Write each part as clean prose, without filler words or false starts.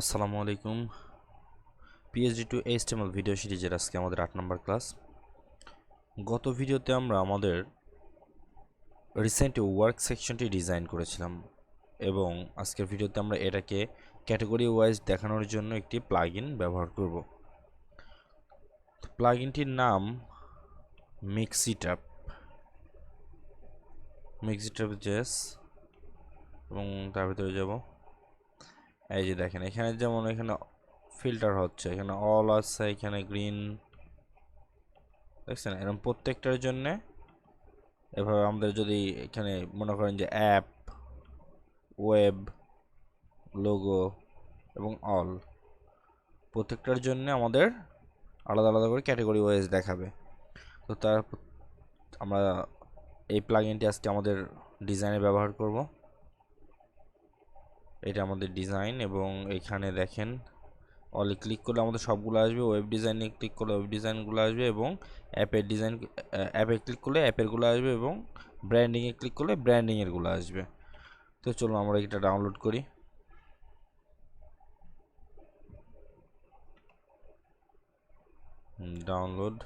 আসসালামু আলাইকুম। PhD two HTML video সিরিজের আজকে আমাদের 8 নম্বর ক্লাস। গত ভিডিওতে আমরা আমাদের রিসেন্ট ওয়ার্ক সেকশনটি ডিজাইন করেছিলাম এবং আজকের ভিডিওতে আমরা এটাকে ক্যাটাগরি ওয়াইজ দেখানোর জন্য একটি প্লাগইন ব্যবহার করব। প্লাগইনটির নাম মিক্সিট্যাপ জেস এবং তার ভিতরে যাব। এই যে দেখেন এখানে যেমন এখানে ফিল্টার হচ্ছে, এখানে অল আছে, এখানে গ্রিন, দেখছেন? এরকম প্রত্যেকটার জন্য এভাবে আমাদের যদি এখানে মনে করেন যে অ্যাপ, ওয়েব, লোগো এবং অল, প্রত্যেকটার জন্য আমাদের আলাদা আলাদা করে ক্যাটাগরি ওয়াইজ দেখাবে। তো তার আমরা এই প্লাগইনটি আজকে আমাদের ডিজাইনে ব্যবহার করব। এটা আমাদের ডিজাইন এবং এখানে দেখেন অলে ক্লিক করলে আমাদের সবগুলো আসবে, ওয়েব ডিজাইনে ক্লিক করলে ওয়েব ডিজাইনগুলো আসবে এবং অ্যাপের ডিজাইন অ্যাপে ক্লিক করলে অ্যাপেরগুলো আসবে এবং ব্র্যান্ডিংয়ে ক্লিক করলে ব্র্যান্ডিংয়েরগুলো আসবে। তো চলুন আমরা এটা ডাউনলোড করি। ডাউনলোড,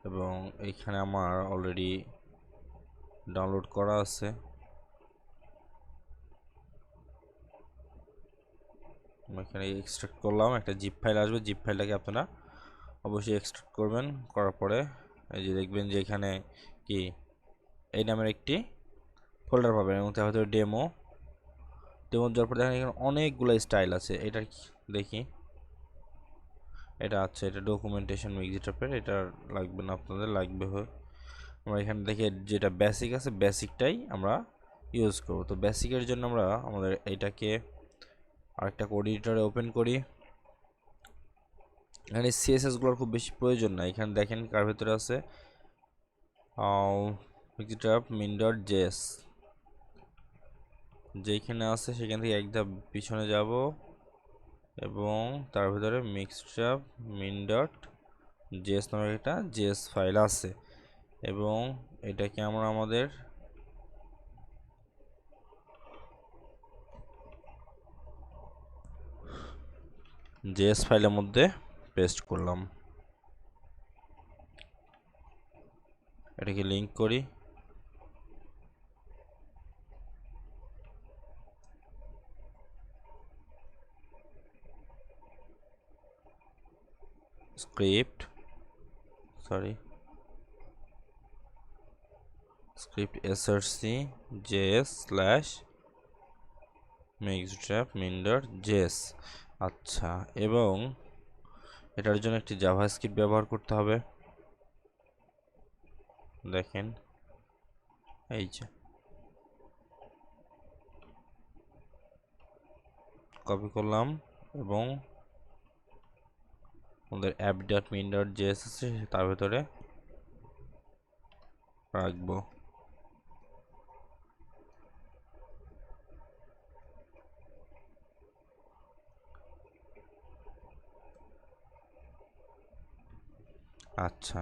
এবং এইখানে আমার অলরেডি ডাউনলোড করা আছে। এখানে এক্সট্রাক্ট করলাম, একটা জিপ ফাইল আসবে, জিপ ফাইলটাকে আপনারা অবশ্যই এক্সট্রাক্ট করবেন। করার পরে এই যে দেখবেন যে এখানে কি এই নামের একটি ফোল্ডার পাবেন এবং তার ভিতরে ডেমো যাওয়ার পরে দেখেন এখানে অনেকগুলো স্টাইল আছে। এটা দেখি, এটা আচ্ছা, এটা ডকুমেন্টেশন মিক্সিট্যাপের, এটা লাগবে না, আপনাদের লাগবে হয়। আমরা এখানে দেখি যেটা বেসিক আছে বেসিকটাই আমরা ইউজ করব। তো বেসিকের জন্য আমরা আমাদের এইটাকে আরেকটা কোড এডিটরে ওপেন করি। এখানে সিএসএসগুলোর খুব বেশি প্রয়োজন না। এখানে দেখেন কার ভিতরে আছে মিক্সিট্যাপ min.js, যেখানে আছে সেখান থেকে এক ধাপ পিছনে যাব এবং তার ভিতরে মিক্সিট্যাপ min.js নামের একটা জেএস ফাইল আছে এবং এটাকে আমরা আমাদের জেএস ফাইলের মধ্যে পেস্ট করলাম। এটাকে লিংক করি, script src js slash mixtrap min.js। আচ্ছা, এবং এটার জন্য একটি জাভাস্ক্রিপ্ট ব্যবহার করতে হবে। দেখেন এই যে কপি করলাম এবং আমাদের app.min.js আছে তার ভিতরে রাখবো। আচ্ছা,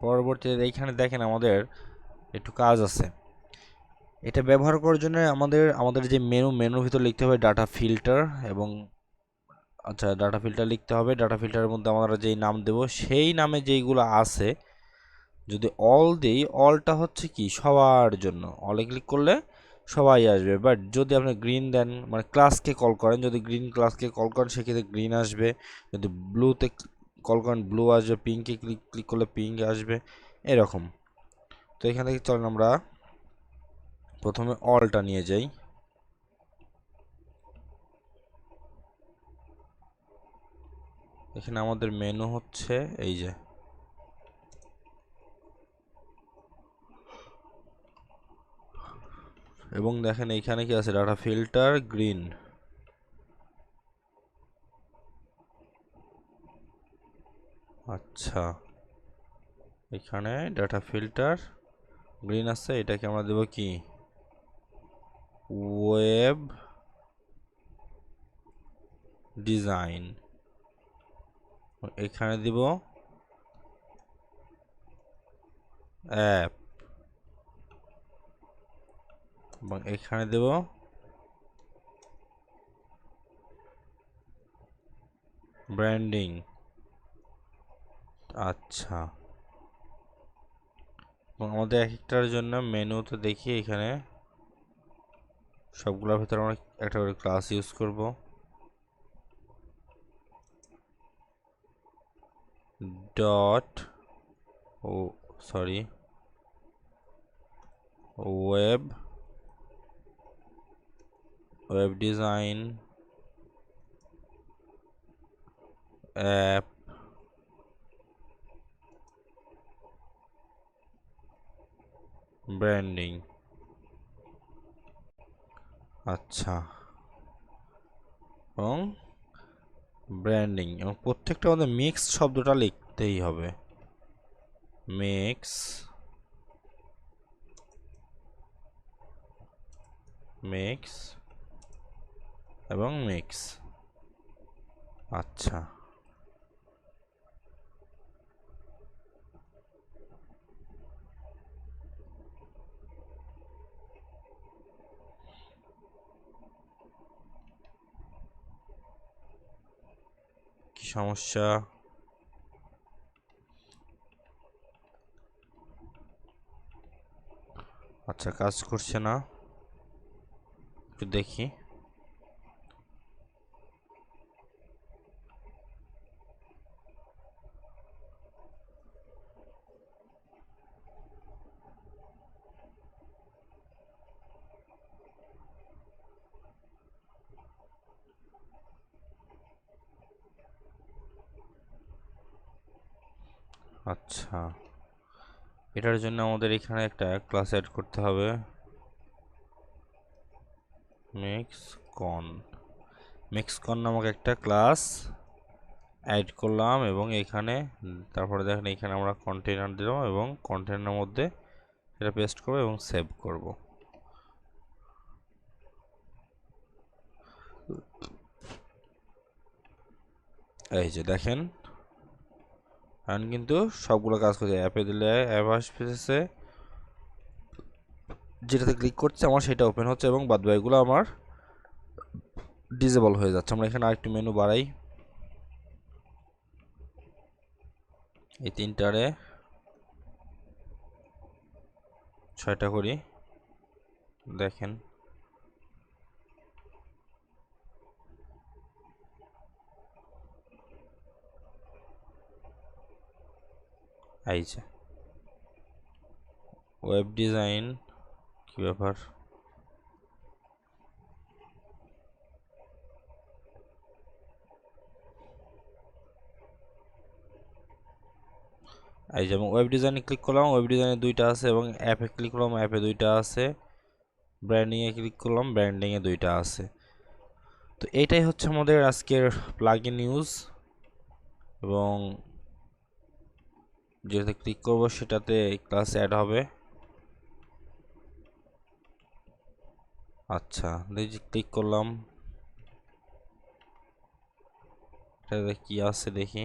পরবর্তীতে এইখানে দেখেন আমাদের একটু কাজ আছে। এটা ব্যবহার করার জন্য আমাদের যে মেনুর ভিতর লিখতে হবে ডাটা ফিল্টার এবং আচ্ছা, ডাটা ফিল্টার লিখতে হবে। ডাটা ফিল্টারের মধ্যে আমরা যেই নাম দেব সেই নামে যেইগুলো আছে, যদি অল দেই, অলটা হচ্ছে কি সবার জন্য, অলে ক্লিক করলে সবাই আসবে। বাট যদি আপনি গ্রিন দেন, মানে ক্লাসকে কল করেন, যদি গ্রিন ক্লাসকে কল করেন সেক্ষেত্রে গ্রিন আসবে, যদি ব্লুতে কল করেন ব্লু আসবে, পিঙ্কে ক্লিক করলে পিঙ্ক আসবে, এরকম। তো এখান থেকে চলেন আমরা প্রথমে অলটা নিয়ে যাই। এখানে আমাদের মেনু হচ্ছে এই যে, এবং দেখেন এইখানে কি আছে, ডাটা ফিল্টার গ্রিন। আচ্ছা, এখানে ডাটা ফিল্টার গ্রিন আছে, এটাকে আমরা দেব কি ওয়েব ডিজাইন, এখানে দিব অ্যাপ এবং এখানে দেব ব্র্যান্ডিং। আচ্ছা, এবং আমাদের এক একটার জন্য মেনুতে দেখি এখানে সবগুলোর ভিতরে আমরা একটা করে ক্লাস ইউজ করব। Dot oh sorry web design app branding. আচ্ছা, এবং ব্র্যান্ডিং, এবং প্রত্যেকটা আমাদের মিক্স শব্দটা লিখতেই হবে। মিক্স মিক্স এবং মিক্স। আচ্ছা, কি সমস্যা? আচ্ছা, কাজ করছে না, একটু দেখি। আচ্ছা, এটার জন্য আমাদের এখানে একটা ক্লাস অ্যাড করতে হবে। মিক্সকন নামক একটা ক্লাস অ্যাড করলাম, এবং এখানে তারপরে দেখেন এখানে আমরা কন্টেনার দিলাম, এবং কন্টেনারের মধ্যে এটা পেস্ট করব এবং সেভ করব। এই যে দেখেন, এখন কিন্তু সবগুলো কাজ করছে। অ্যাপে দিলে অ্যাপ আসতেছে, যেটাতে ক্লিক করছে আমার সেটা ওপেন হচ্ছে, এবং বাদবাকিগুলো আমার ডিসেবল হয়ে যাচ্ছে। আমরা এখানে আরেকটু মেনু বাড়াই, এই তিনটারে 6টা করি। দেখেন এই যে ওয়েব ডিজাইন, কি ব্যাপার? এই যেমন ওয়েব ডিজাইনে ক্লিক করলাম, ওয়েব ডিজাইনে 2টা আছে, এবং অ্যাপে ক্লিক করলাম, অ্যাপে 2টা আছে, ব্র্যান্ডিংয়ে ক্লিক করলাম, ব্র্যান্ডিংয়ে 2টা আছে। তো এইটাই হচ্ছে আমাদের আজকের প্লাগইন নিউজ, এবং যেটাতে ক্লিক করব সেটাতে ক্লাস অ্যাড হবে। আচ্ছা, দেখি ক্লিক করলাম, এটাতে কি আছে দেখি।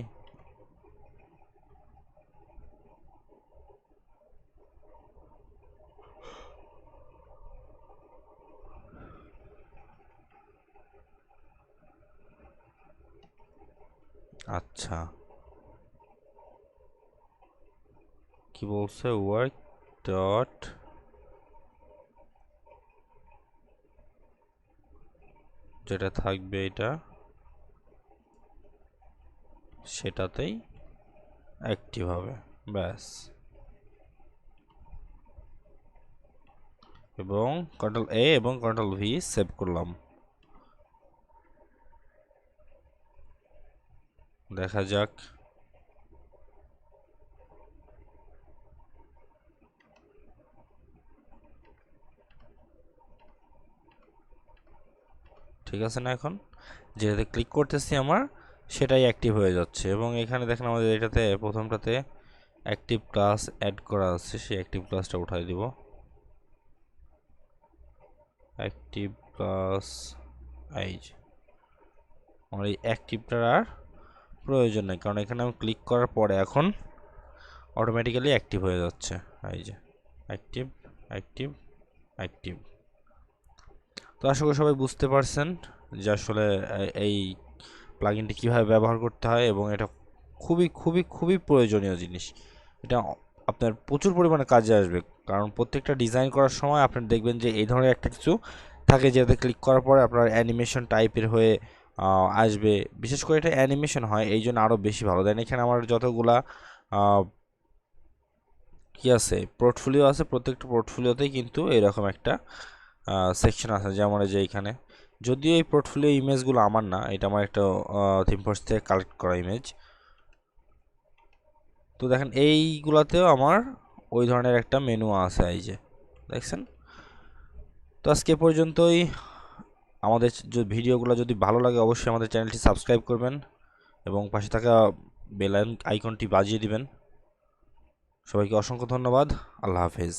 আচ্ছা, কি বলছে? ওয়ার্ক ডট যেটা থাকবে এটা সেটাতেই অ্যাক্টিভ হবে, ব্যাস। এবং কন্ট্রোল এ এবং কন্ট্রোল ভি সেভ করলাম। দেখা যাক। ঠিক আছে না? এখন যেটাতে ক্লিক করতেছি আমার সেটাই অ্যাক্টিভ হয়ে যাচ্ছে, এবং এখানে দেখেন আমাদের এটাতে প্রথমটাতে অ্যাক্টিভ ক্লাস অ্যাড করা আছে, সেই অ্যাক্টিভ ক্লাসটা উঠাই দিব। অ্যাক্টিভ ক্লাস, এই যে আমার এই অ্যাক্টিভটার আর প্রয়োজন নেই, কারণ এখানে আমি ক্লিক করার পরে এখন অটোমেটিক্যালি অ্যাক্টিভ হয়ে যাচ্ছে। এই যে অ্যাক্টিভ অ্যাক্টিভ অ্যাক্টিভ। তো আশা করি সবাই বুঝতে পারছেন যে আসলে এই প্লাগইনটি কীভাবে ব্যবহার করতে হয়, এবং এটা খুবই খুবই খুবই প্রয়োজনীয় জিনিস। এটা আপনার প্রচুর পরিমাণে কাজে আসবে, কারণ প্রত্যেকটা ডিজাইন করার সময় আপনি দেখবেন যে এই ধরনের একটা কিছু থাকে, যেটাতে ক্লিক করার পরে আপনার অ্যানিমেশন টাইপের হয়ে আসবে। বিশেষ করে এটা অ্যানিমেশন হয়, এই জন্য আরও বেশি ভালো। দেন এখানে আমার যতগুলা কি আছে, পোর্টফোলিও আছে, প্রত্যেকটা পোর্টফোলিওতেই কিন্তু এরকম একটা সেকশন আছে। যেমন যে এইখানে, যদিও এই পোর্টফোলিও ইমেজগুলো আমার না, এটা আমার একটা থিমফোর্স থেকে কালেক্ট করা ইমেজ। তো দেখেন এইগুলাতেও আমার ওই ধরনের একটা মেনু আছে, এই যে দেখছেন। তো আজকে পর্যন্তই। আমাদের ভিডিওগুলো যদি ভালো লাগে অবশ্যই আমাদের চ্যানেলটি সাবস্ক্রাইব করবেন এবং পাশে থাকা বেল আইকনটি বাজিয়ে দিবেন। সবাইকে অসংখ্য ধন্যবাদ। আল্লাহ হাফেজ।